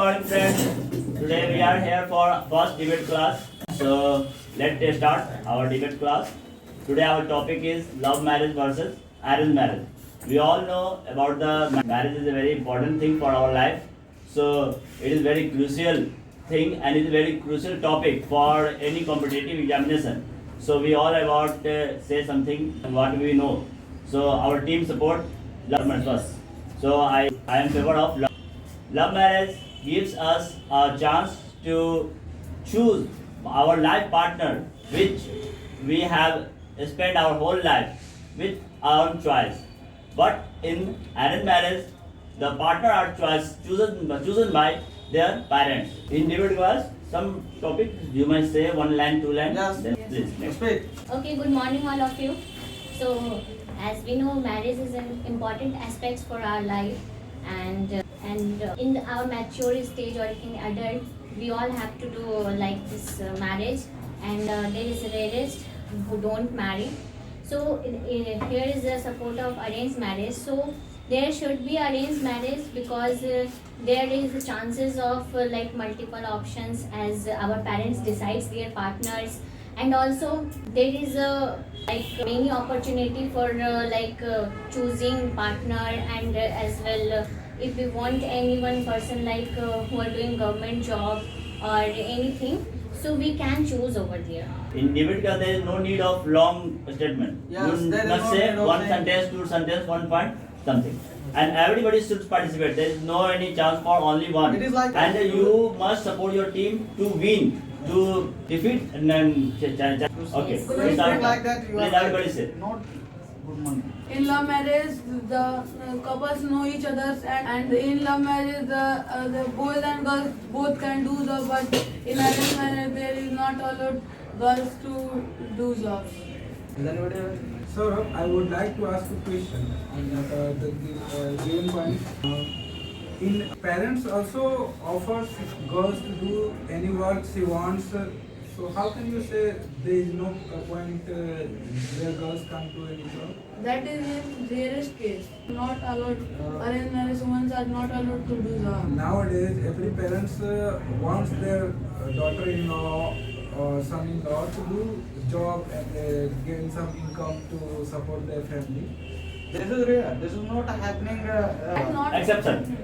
morning, friends. Today we are here for first debate class. So let's start our debate class. Today our topic is love marriage versus arranged marriage. We all know about the marriage is a very important thing for our life. So it is very crucial thing and it is a very crucial topic for any competitive examination. So we all about say something what we know. So our team support love marriage first. So I am favor of love. Love marriage gives us a chance to choose our life partner, which we have spent our whole life with our own choice. But in arranged marriage, the partner are chosen by their parents. In debate class, some topic you might say one line, two line. Yes. Then please next. Okay, good morning all of you. So, as we know, marriage is an important aspect for our life, and in our mature stage or in adult, we all have to do like this marriage, and there is rarest who don't marry. So, here is the support of arranged marriage. So, there should be arranged marriage because there is chances of like multiple options as our parents decides their partners, and also there is a like many opportunity for choosing partner, and as well if we want any one person who are doing government job or anything, so we can choose over there. In debate class, there is no need of long statement. Yes, You there is must no say need of one saying. sentence, two sentence, one point, something. And everybody should participate. There is no any chance for only one. It is like and that. you must support your team to win, to defeat, and then okay. Yes. Please, Like that, you please are everybody say. not good money. In love marriage, the couples know each other, and in love marriage, the boys and girls both can do job. But in arranged marriage, there is not allowed girls to do jobs. Is anybody? Sir, I would like to ask a question on the given point. In parents also offers girls to do any work she wants. So how can you say there is no point where girls come to any job? That is in rarest case. Not allowed. Arranged marriage women are not allowed to do job. Nowadays, every parents wants their daughter-in-law or son-in-law to do job and gain some income to support their family. This is rare. This is not happening. And not Exception.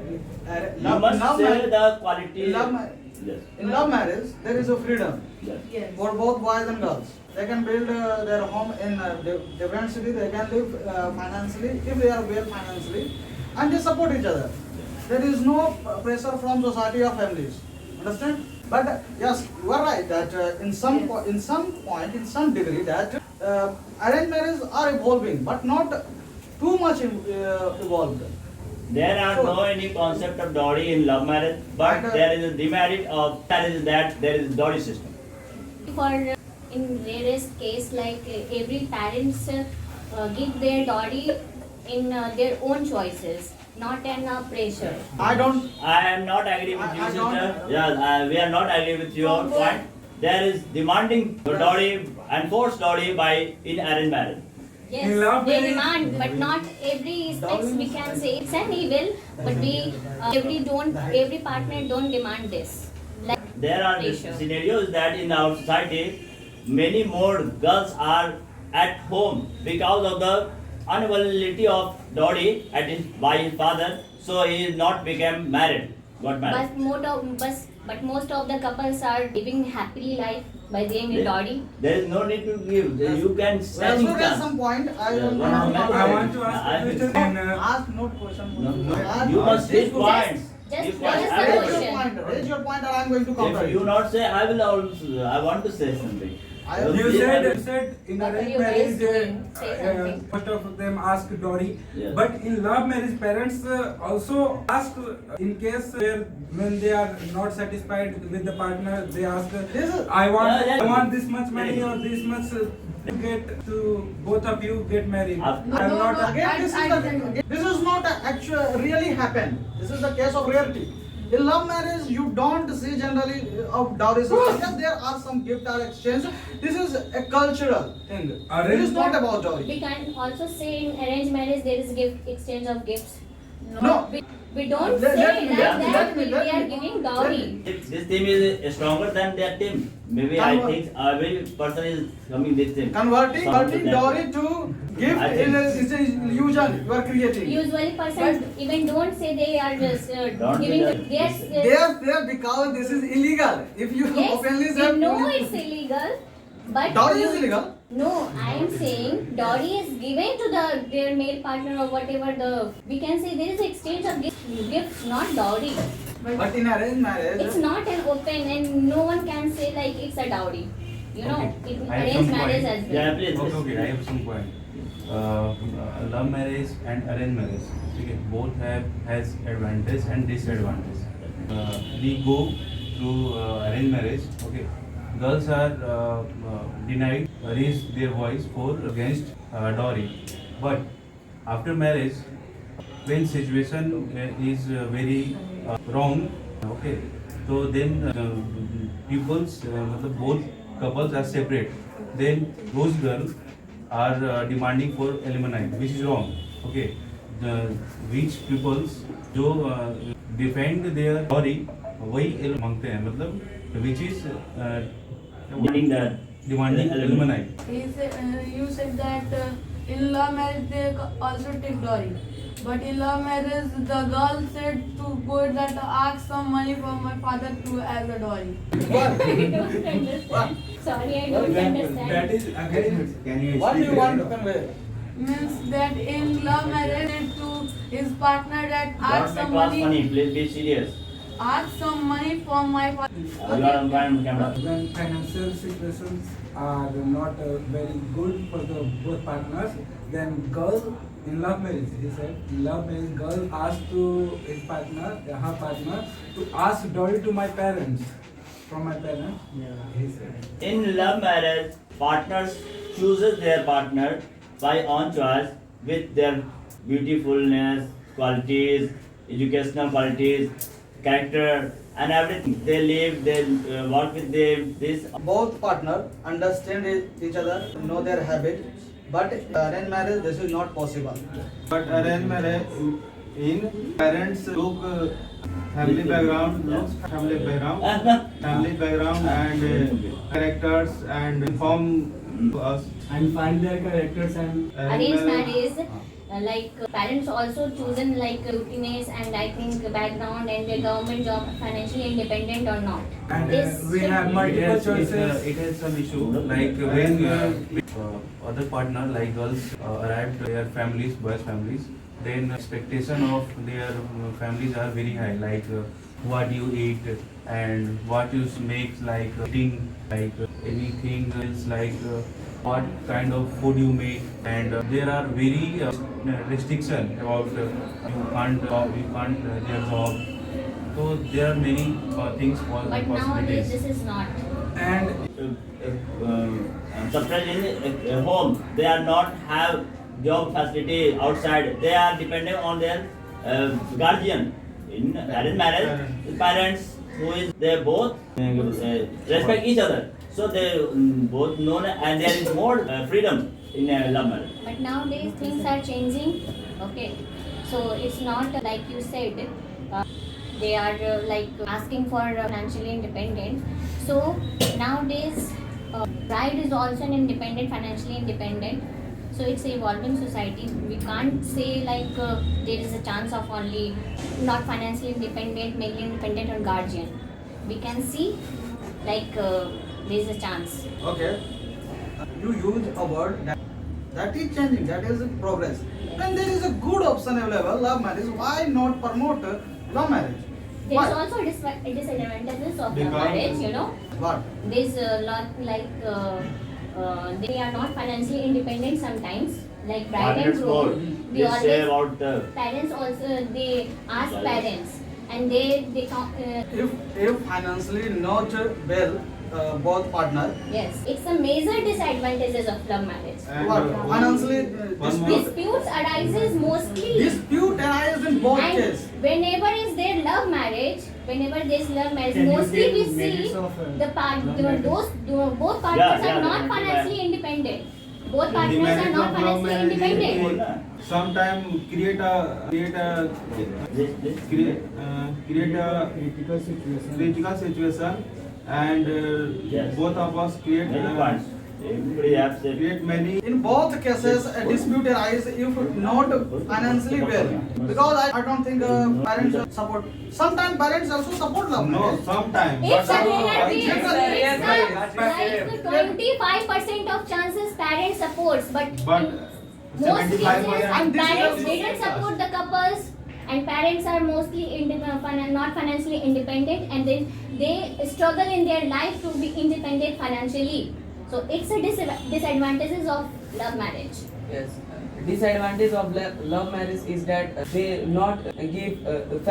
You love, must love say marriage, the quality. love ma- Yes. in love marriage, there is a freedom Yes. yes. for both boys and girls. They can build their home in different city. They can live financially if they are well financially, and they support each other. There is no pressure from society or families. Understand? But yes, you are right that in some degree that arranged marriages are evolving, but not too much evolved. There are So- no any concept of dowry in love marriage, but But, there is a demerit of marriage that there is dowry system. For in rarest case, every parents give their daughter in their own choices, not in pressure. I don't. I am not agree with you, I don't- sister. Yes, we are not agree with your point. There is demanding dowry and forced dowry by in arranged marriage. Yes, In love they marriage- demand, but not every sex we can say it's an evil, but we every partner don't demand this. Like There are pressure. scenarios that in our society, many more girls are at home because of the unavailability of dowry by his father, so he is not become married, got married. but most of the couples are living happily life by giving a dowry. There is no need to give. You can Well, stand so at some point, I Yeah, will. one of I want to ask a question. Ask no question. No, Ask- you must this give question. points. just Give raise points. the I will- Raise your question. point. Raise your point, and I'm going to counter If you it. not say, I will also. I want to say something. I- You said in What are arranged you guys marriage, doing? Say something. most of them ask dowry, Yes. but in love marriage, parents also ask in case where when they are not satisfied with the partner, they ask, This is- I want, Yeah, yeah. I want this much money or this much to get to both of you get married. No, I'm no, not. no. Again, this is not actually really happen. This is the case of rarity. In love marriage, you don't see generally of dowry system. Yes, there are some gift or exchange. This is a cultural thing. It is not about dowry. We can also say in arranged marriage there is gift exchange of gifts, No. We don't Let- say let me- that, let that me- we let are me- giving let dowry. This team is stronger than their team. Maybe I Convert- think every person is coming this team. Converting Some- dowry to gift I think- is a illusion you are creating. Usually persons even don't say they are just Don't giving. do that. They are, They are there because this is illegal. If you yes, openly we say know it's illegal, but dowry is illegal. No, I am saying dowry is given to their male partner or whatever we can say there is exchange of gifts, not dowry. But in arranged marriage, It's not an open and no one can say like it's a dowry. You know, Okay. in I have arranged some marriage point. as well. Yeah, please. Okay, I have some point. Love marriage and arranged marriage, okay, both has advantage and disadvantage. We go to arranged marriage, okay. Girls are denied raise their voice for against dowry, but after marriage, when situation is very wrong, okay, so then people's matlab both couples are separate, then those girls are demanding for alimony, which is wrong, okay. The rich peoples जो defend their dowry वही मांगते हैं, मतलब which is Demanding the demanding alimony. You said that in love marriage they also take dowry, but in love marriage the girl said to boy that ask some money from my father to as a dowry. I don't understand. Sorry, I don't understand. That is again. Can you what do you want to convey? Means that in love marriage to his partner that Don't ask some make us money, funny. Please be serious. ask some money from my father. You are on camera. When financial situations are not very good for the both partners, then girl in love marriage, he said, in love marriage, girl asked to his partner, her partner, to ask dowry to my parents, from my parents. He said. In love marriage, partners chooses their partner by own choice with their beautifulness, qualities, educational qualities, character, and everything. They live, they work with them. This Both partner understand each other, know their habit, but arranged marriage this is not possible. But arranged marriage in parents look family background and characters and inform us. and find their characters and Arranged marriage, parents also chosen like cuteness and I think background and their government job, financially independent or not. And This we should have be- multiple choices. It has some issue like when other partner like girls arrived their families, boys families, then expectation of their families are very high, like what you eat and what you make, like eating, like anything else, like what kind of food you make, and there are very restriction about you can't their job. So there are many things for But nowadays possibilities. this is not. And suppressed in home. They are not have job facility outside. They are dependent on their guardian. In arranged marriage, the parents who is they both respect each other. So they both know and there is more freedom in love marriage. But nowadays things are changing. Okay, so it's not like you said. They are asking for financially independent. So nowadays, bride is also an independent, financially independent. So it's an evolving society. We can't say there is a chance of only not financially independent, mainly independent or guardian. We can see there is a chance. Okay, you use a word that is changing, that is progress. When there is a good option available, love marriage, why not promote love marriage? There is Why? also disadvantages of love Because- marriage, you know. What? There's a lot they are not financially independent sometimes, like bride and Partners more. groom. They We say always about the parents also they ask parents and they come. If financially not well, both partner, Yes, it's a major disadvantages of love marriage. And what? Financially one more- Disputes arises mostly. dispute arises in both And cases. whenever is there love marriage, mostly we see the both partners Yeah, are not yeah. financially independent. Both partners are not financially independent. sometimes create a This. create a critical situation. critical situation, and Yes. both of us create Many points. Everybody has said. create many. In both cases, a dispute arises if not financially well. Because I don't think parents support. Sometimes parents also support love No, marriage. sometimes. It's a but- relative. It's a It's like 25% of chances parents supports, but But in most cases 75%. and This is parents also didn't support the couples, and parents are mostly not financially independent, and then they struggle in their life to be independent financially. So it's a disadvantages of love marriage. Yes. Disadvantage of love marriage is that they not give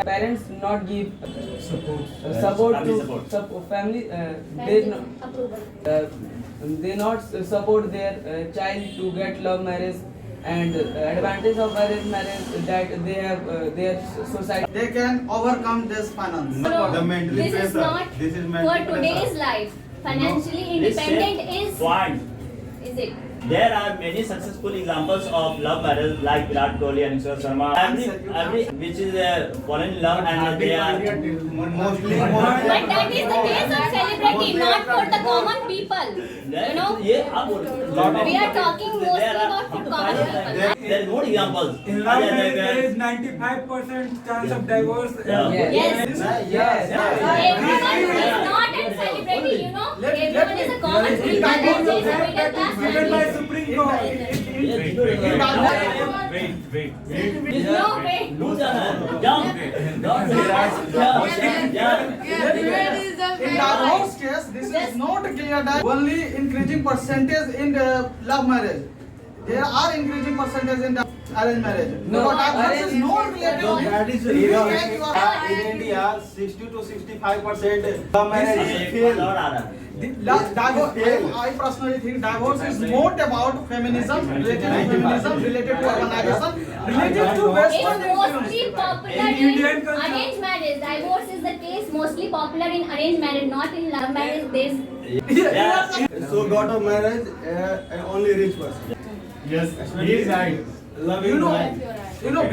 parents not give support Family to support. family. Family approval. They not support their child to get love marriage, and advantage of arranged marriage is that they have their society. They can overcome this finance. No, the mentally This is pressure. not This is for mentally today's pressure. life. Financially This independent says is point. it? There are many successful examples of love marriage like Virat Kohli and Anushka Sharma. Every which is fallen in love and they are. Mostly. But that is the case of celebrity, not for the common people. You know, ये आप बोल रहे हो. we are talking mostly There are about for up to common five- people. There are more examples. In love marriage, there is 95% chance of divorce. Yeah. Yes. Yes. Everyone is not a celebrity, you know. Everyone is a common people. There is a middle class Given by family. Supreme Court. No way. Lose जाना. Jump. Jump. In divorce case, this is not clear that only increasing percentage in the love marriage. There are increasing percentage in the arranged marriage. No, But divorce is arranged- not related. No, that is You wrong. can- you are- In India, 60 to 65% love marriage एक fail. और आ रहा है. I personally think divorce is more about feminism, related to feminism, related to urbanization, related to Western It's mostly influence. popular In Indian in culture. arranged marriage. Divorce is the case mostly popular in arranged marriage, not in love marriage. There's Yeah. So got a marriage only rich person. Yes, he is right. You know,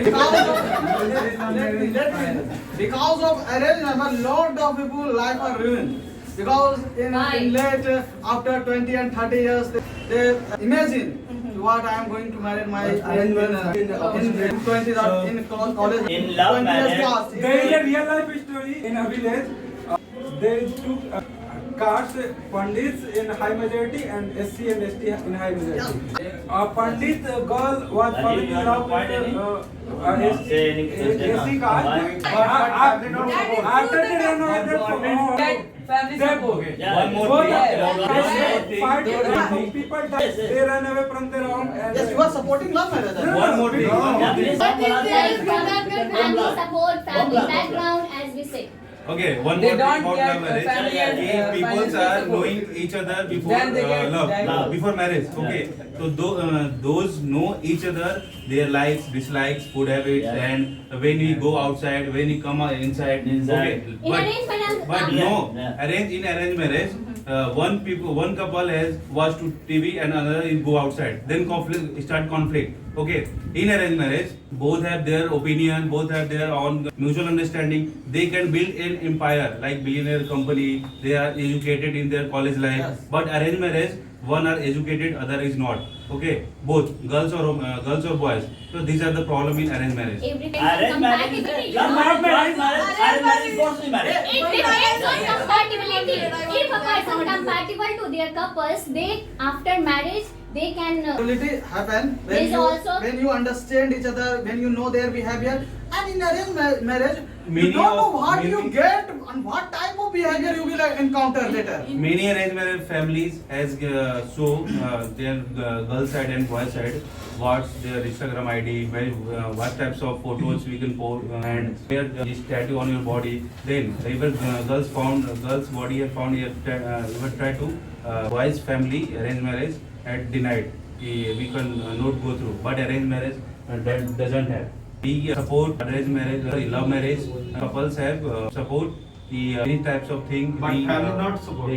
because of arranged marriage, lot of people life are ruined. Because Why? in late after 20 and 30 years, they imagine what I am going to marry my in 20 or in college. In love 20 years marriage, past. There is a real life story in a village. There is two castes, Pandits in high majority and SC and ST in high majority. A Pandit girl was falling in love with Say anything. SC caste. After they renovated That family support. Yeah. One more both thing. fight, people died. They ran away from their home. And Yes, you are supporting love marriage. One more thing. Yeah, please, But one more there is thing. family support, family background, as we say. Okay, one They more don't thing about get love marriage. family and If people financial are support. knowing each other before Then they get love, divorced. before marriage. Okay, so those know each other, their likes, dislikes, food habits, Yeah. and when we go outside, when we come inside. Inside. Okay, In arranged marriage, but Yeah. no, Yeah. arranged marriage. One couple has watched TV and another is go outside. Then conflict. Okay, in arranged marriage, both have their opinion, both have their own mutual understanding. They can build an empire like billionaire company. They are educated in their college life. Yes. But arranged marriage, one are educated, other is not. Okay, both girls or boys. So these are the problem in arranged marriage. everything Arranged marriage. compatibility. Love marriage. Arranged marriage is mostly marriage. It depends on compatibility. If a person compatible to their couples, they after marriage they can. Compatibility happen There's also- when you understand each other, when you know their behavior. And in arranged marriage, you Many don't know of- what many- you get and what type of behavior you will encounter later. Many arranged marriage families has show their girl side and boy side what's their Instagram ID, what types of photos we can post, and where this tattoo on your body. Then even girls body have found here even try to boys family arranged marriage had denied. We can not go through, but arranged marriage that doesn't have. We support arranged marriage, love marriage. Couples have support Many types of things. But family not support.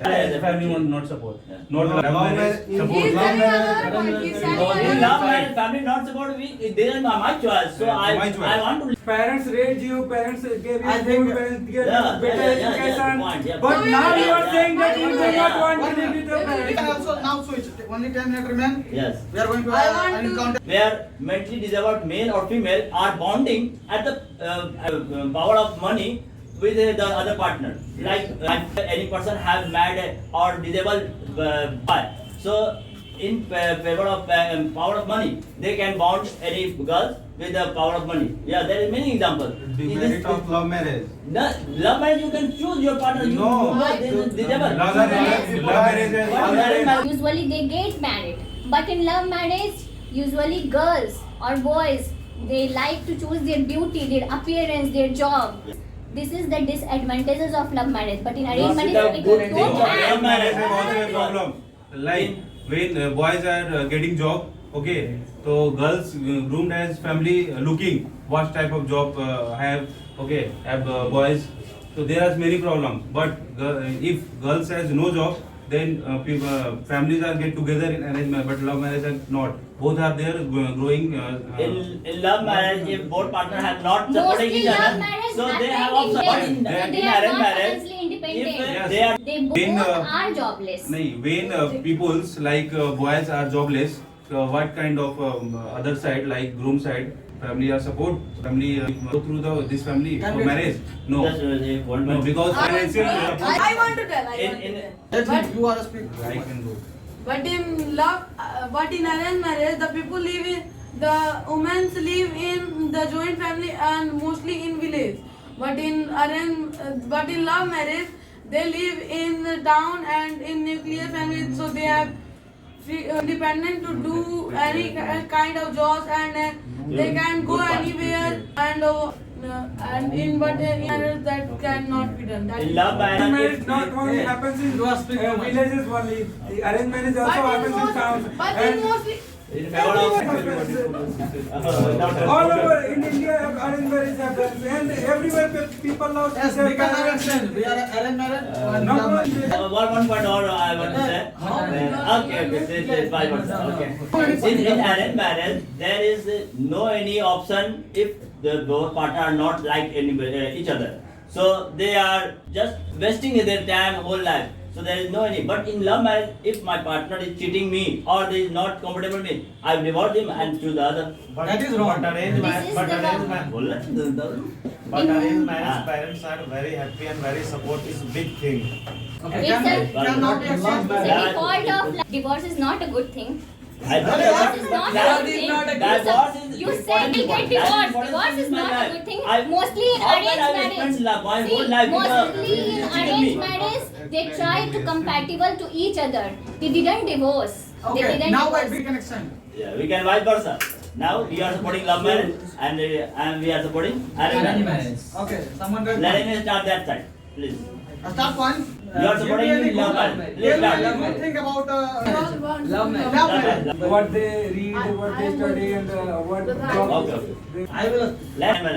The family will not support. Yeah. Not Love love marriage marriage is support. He's telling another point. marriage- He's telling In another love point. marriage, family not support me. They are my choice. So Yeah, I my choice. want to. Parents raised you, parents gave you I food, think- parents gave Yeah, you better yeah, education. point, yeah. But So now we you are are- saying that you do not want to One live with your minute. We can parents. also now switch. Only 10 minutes remain. Yes. We are going to I want to- encounter. Where mentally disabled male or female are bonding at the power of money with the other partner. Like any person have mad or disabled by. So in favor of power of money, they can bond any girls with the power of money. Yeah, there is many examples. Demerit of love marriage. The love marriage, you can choose your partner. You, No. they is disabled. Love marriage is But marriage marriage- Usually they get married, but in love marriage, usually girls or boys, they like to choose their beauty, their appearance, their job. This is the disadvantages of love marriage. But in arranged This is marriage, the it good is thing don't of have. love marriage. Have also a problem. Like when boys are getting job, okay, so girls groomed as family looking what type of job have, okay, have boys. So there are many problems. But if girls has no job, then families are get together in arranged marriage, but love marriage are not. Both are there growing. In love marriage, if both partners have not supporting Mostly each love other, marriage so they have happened option. in But marriage. in They are arranged not marriage, financially independent. if Yes. they are They both When, are jobless. nahin, when peoples like boys are jobless, so what kind of other side like groom side family are support family go through this family Can for we- marriage? No, just one no, because I financial want to tell. I want to tell. Let But- him, you are a speaker. I can go. But in love, but in arranged marriage, the people live in the women live in the joint family and mostly in village. But but in love marriage, they live in the town and in nuclear family, so they have independent to do any kind of jobs and they can go anywhere and in but in marriage that cannot be done. That in is- love Arranged marriage, marriage not only happens in You are speaking too much. villages only. The arranged marriage also But in happens in most- towns. but in And mostly in favor of all over in India, arranged marriage happens, and everywhere people now Yes, we can understand. We are arranged marriage. and Not love marriage. only one point more I want to say. Okay, this 5%. Okay. In arranged marriage, there is no any option if the both partner are not like each other. So they are just wasting their time whole life. So there is no any. But in love marriage, if my partner is cheating me or they is not comfortable with me, I divorce him and choose the other. That is wrong. But arranged This marriage, is but the arranged law. marriage, बोला but arranged marriage, Ah. parents are very happy and very support is big thing. Okay, It's cannot be accepted. The default of divorce is not a good thing. I don't Divorce is not a good thing. Divorce is You say we get divorced. Divorce is not a good thing. Mostly in arranged marriage. my See, whole life mostly in arranged marriage, they try to compatible to each other. They didn't divorce. They Okay, didn't now divorce. we can extend. Yeah, we can vice versa. Now we are supporting love marriage and we are supporting arranged marriage. Okay, someone read. Let me start that side, please. Start one. You are supporting Give me any love good- marriage. Give Let's me start. any good thing about Love marriage. love marriage. what they read, what they study, and what job Okay, okay. they I will. Let me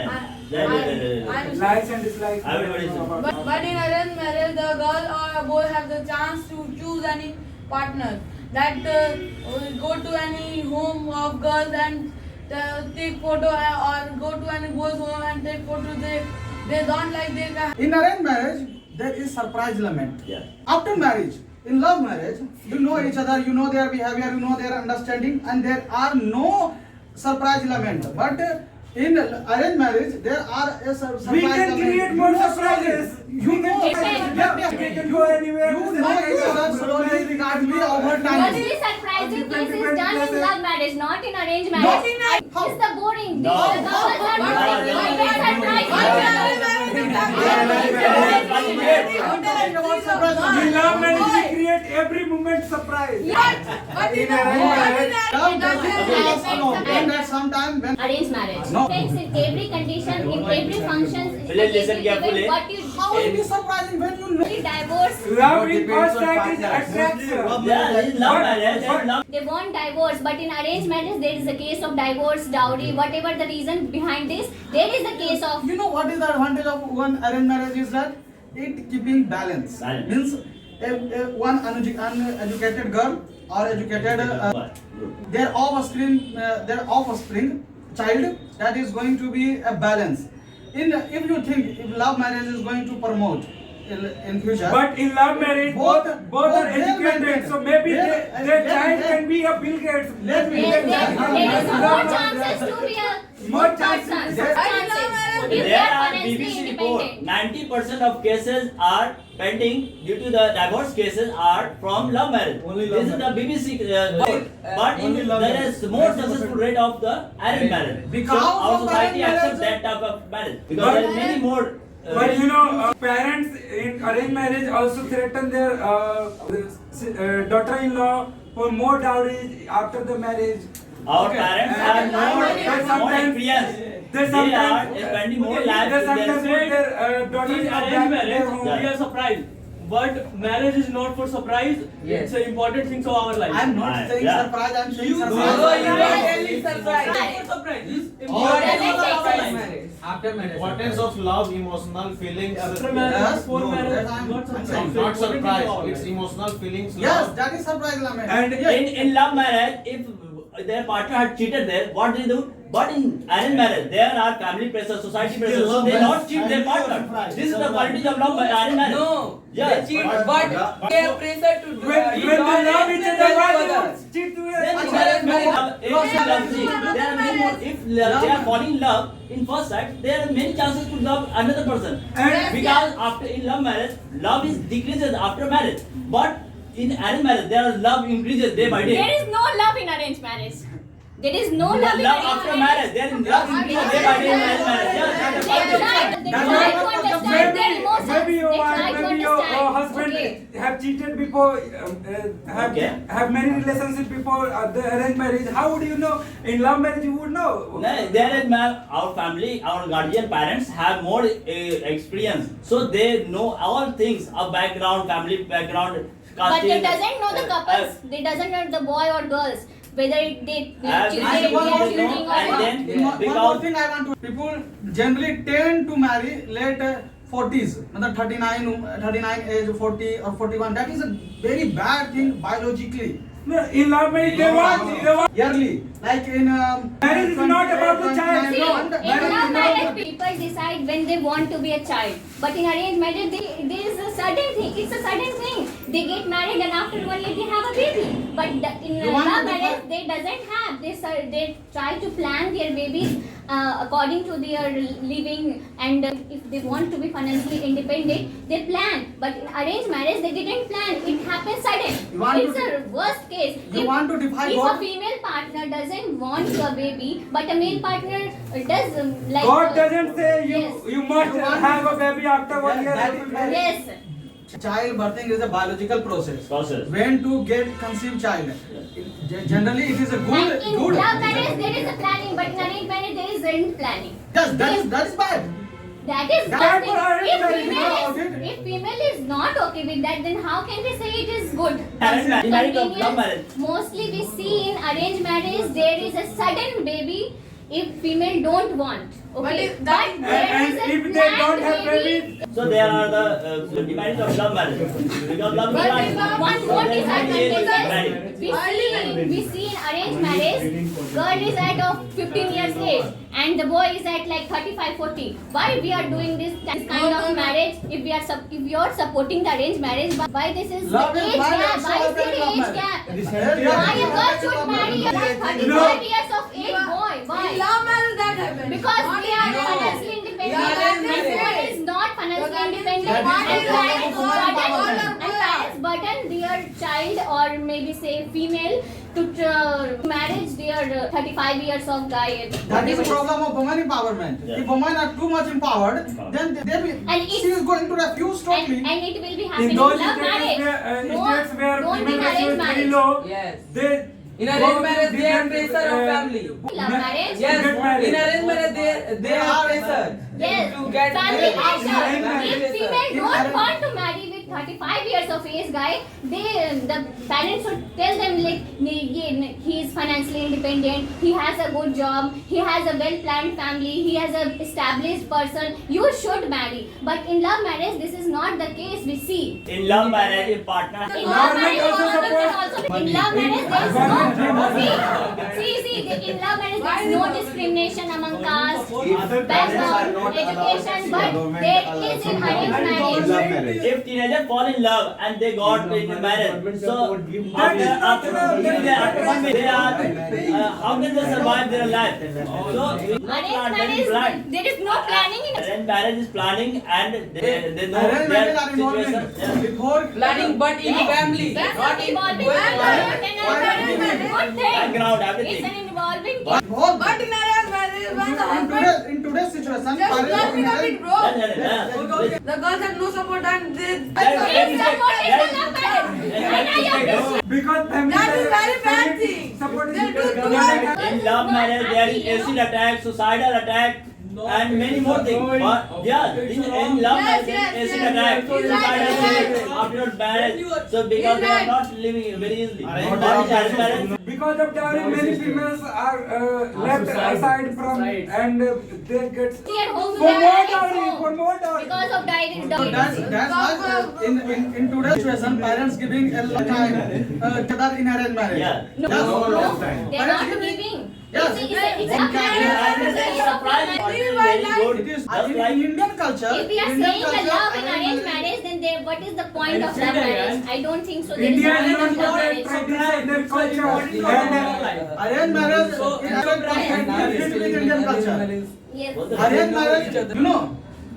likes and dislikes. Everybody is- But in arranged marriage, the girl or boy have the chance to choose any partner. That go to any home of girls and take photo or go to any boy's home and take photo. They don't like they can. In arranged marriage, there is surprise element. Yeah. After marriage, in love marriage, you know each other, you know their behavior, you know their understanding, and there are no surprise element. But in arranged marriage, there are a surprise We can element. create more surprises. You know, We can go anywhere. you know each other slowly, gradually over time. Mostly surprising things is done in love marriage, not in arranged Not marriage. in arranged- how? It's the boring. No. The couples are No, boring. no, Why no, they no, surprise no, each no, other? In love marriage, we create every moment surprise. But In arranged marriage, Love doesn't last long. And at some time when Arranged marriage. No. Takes in every condition, in every function. Please listen carefully. What you how will it be surprising when you know? divorce love in first sight is attraction. Yeah, in love marriage, there is love. They want divorce, but in arranged marriage there is a case of divorce, dowry, whatever the reason behind this, there is a case of. You know what is the advantage of one arranged marriage is that it keeping balance. Balance. Means one uneducated girl or educated their offspring child, that is going to be a balance. If you think if love marriage is going to promote in future, But in love marriage, both are they'll educated, maintain. so maybe They'll- their they'll- child they'll- can be a Bill Gates. Let me- There is more chances to be a More good chances. person. There- Chances. If they There are are financially BBC report. independent. 90% of cases are pending due to the divorce cases are from love marriage. Only love This is the BBC report. But only love there marriage. is more successful rate of the arranged marriage. Because so our of society arranged accepts marriage- that type of marriage because there is many more. But you know, parents in arranged marriage also threaten their daughter-in-law for more dowry after the marriage. Our Okay. parents And have more sometimes- experience. They They are sometimes spending more they lives with sometimes their put their daughters In back arranged in marriage, their home. we are surprised. But marriage is not for surprise. Yes. It's an important thing of our life. I am not Right, saying yeah. surprise, I am saying You- surprise. No, you are telling surprise. It's not surprise. It's Or- important Doesn't for take our sense. life. After marriage. Importance of love, emotional feelings. After marriage, Yes, before no, marriage, that I'm- not I'm surprise. saying. It's Not important thing of surprise, our it's life. emotional feelings. Yes, Love. that is surprise, Lamed. And In love marriage, if their partner had cheated there, what they do? But in arranged marriage, there are family pressure, society pressure, so they not cheat their partner. This is the quality of love arranged marriage. No, Yes. they cheat, but they have pressure to do. when they love each other, why they don't cheat to Then each there is other? many there are many more. If they are falling in love in first sight, there are many chances to love another person. And Because after in love marriage, love is decreases after marriage. But in arranged marriage, there are love increases day by day. There is no love in arranged marriage. There is no love in Love arranged after marriage. marriage, there is love increases day by day in arranged marriage. Yes, that is They what try it is. to understand their emotions. Maybe your They wife, try to maybe your understand. husband Okay. have cheated before, Okay. have many relationships before the arranged marriage. How would you know? In love marriage, you would know. No, there is our family, our guardian parents have more experience, so they know all things of background, family background. But they casting, doesn't know the couples. They doesn't know the boy or girls. Whether they cheated, And they one are more cheating thing, or and not. then One more because thing I want to, people generally tend to marry late 40s, मतलब 39 age, 40 or 41. That is a very bad thing biologically. No, in love marriage, they want. Yearly, like in Marriage is not about the child. See, No, in marriage love is marriage, not- people decide when they want to be a child. But in arranged marriage, there is a sudden thing. It's a sudden thing. They get married and after 1 year they have a baby. But in You want love to marriage, define- they doesn't have. They try to plan their babies according to their living, and if they want to be financially independent, they plan. But in arranged marriage, they didn't plan. It happens sudden. You want It's to a worst case. You want to define If a God? female partner doesn't want a baby, but a male partner does like. God doesn't say you Yes. you must You want- have a baby after 1 year. That is very- Yes. Child birthing is a biological process. Process. When to get conceived child? Generally, it is a good. And in good. love marriage there is a planning, but in arranged marriage there isn't planning. Yes, that is bad. That is That nothing. for arranged If marriage, female not is, about it. if female is not okay with that, then how can they say it is good? Arranged marriage, married of love Convenience. marriage. Mostly we see in arranged marriage there is a sudden baby if female don't want. Okay, But if that- there And is a if they don't planned have baby, So there are the demands of love marriage. Because love But marriage. if love- One more So then marriage is disadvantage married. is we see in arranged marriage, girl is at of 15 years age and the boy is at like 35-40. Why we are doing this kind of marriage? If you are supporting the arranged marriage, why this is the Love is age blind, gap? so Why is love there is age love gap? marriage. Why a girl should marry a 35 years of age boy? In Why? love marriage that happens. Because Not we are in financially love. independent. Yeah, And that's this right. one is not financially That is- independent. that is And not parents burden their child or maybe say female to marriage their 35 years of guy. That is the problem of women empowerment. Yeah. If women are too much empowered, then they will, And it's- she is going to refuse totally. And it will be happening in in those love marriage. states where Don't be women ratio marriage is very marriage. low, Yes. they In arranged marriage, they have pressure of family. Love marriage. Yes, Get married. in arranged marriage, they have pressure. Yes. To get Family married. pressure. Family If pressure. female In don't arranged- want to marry with 35 years of age guy, the parents should tell them like he is financially independent, he has a good job, he has a well planned family, he has a established person, you should marry. But in love marriage this is not the case we see. In love marriage, if partner In love marriage government can also in love marriage there is no see in love marriage there is no discrimination among caste, background, education, but there is in arranged marriage. if teenagers fall in love and they got in marriage, so after one day they are how can they survive their life? So Arranged marriage there is no planning in it. arranged marriage is planning and they know Arranged their marriage are involving situation. before Planning, but in family, That's not not in involving well, good thing. Background, It's everything. an involving whole But in arranged marriage, when the husband in today's situation, just arranged not become marriage- it broke, Yeah. the girls have no support and they. Because Because family That is very bad thing. support They is do In love marriage, there is acid attack, suicidal attack, and many more things. But yeah, in love marriage, there is acid attack, suicidal attack after marriage. So because they are not living very easily. Arranged marriage. Because of dowry, many females are left aside from and they get for more dowry. because of So that's why in today's situation, parents giving a lot of time together in arranged marriage. Yeah. No, Yes. they are not giving. Yes. It's Very good. It is Just in like Indian culture. If we are Indian saying the culture, love in arranged marriage, then what is the point of love marriage? I don't think so. There is India no is point not of love their marriage. tradition, their culture, and arranged marriage So, is not fit with Indian culture. Yes. Arranged marriage, you know,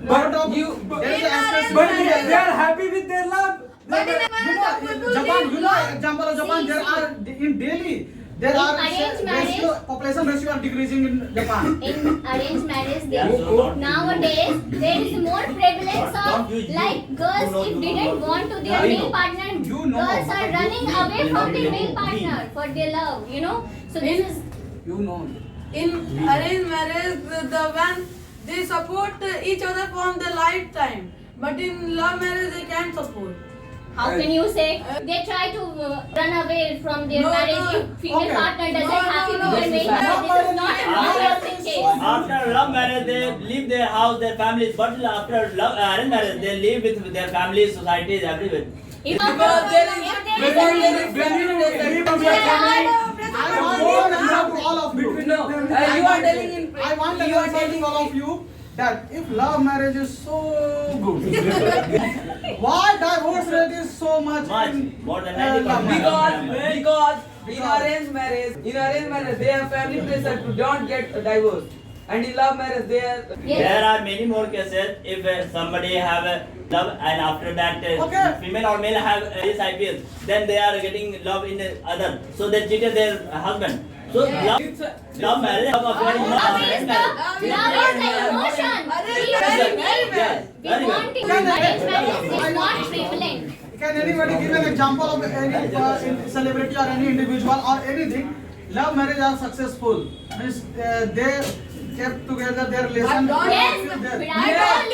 lot of You- there is aspects but in they are happy with their love. But in You marriage, know, people Japan, live you know, example of Japan, there are in Delhi, there In are arranged marriage- population ratio are decreasing in Japan. In arranged marriage, Yeah, so don't- nowadays there is more prevalence Don't of use you. like girls You know, if you didn't know. want to their Yeah, we male know. partner, You know. girls are running away from their male partner for their love. You know, so this is you know. in arranged marriage, the when they support each other from the lifetime, but in love marriage they can't support. how can you say they try to run away from their No, marriage no. if female Okay. partner doesn't No, happy no, with their no. male partner. This is not a case. after love marriage, they leave their house, their families. But after love arranged marriage, they live with their families, societies, everywhere. If Because there is- if there because is there is there are I want to answer to all of you. No, you are telling in. I want to you are answer to all of you that if love marriage is so good, why divorce rate is so much? Much in, more than love 90%. Because in arranged marriage, they have family pressure to don't get divorced, and in love marriage they are. There are many more cases. If somebody have a love and after that Okay. female or male have this IPS, then they are getting love in the other. So they cheated their husband. So love marriage, love affair is not love is arranged the marriage. love is the emotion. Arranged We marriage, feel very it. well. We Very well. want it. Arranged marriage is not prevalent. Can anybody give an example of any celebrity or any individual or anything? Love marriage are successful. Means they kept together their relation. But don't- Yes, till death. but I don't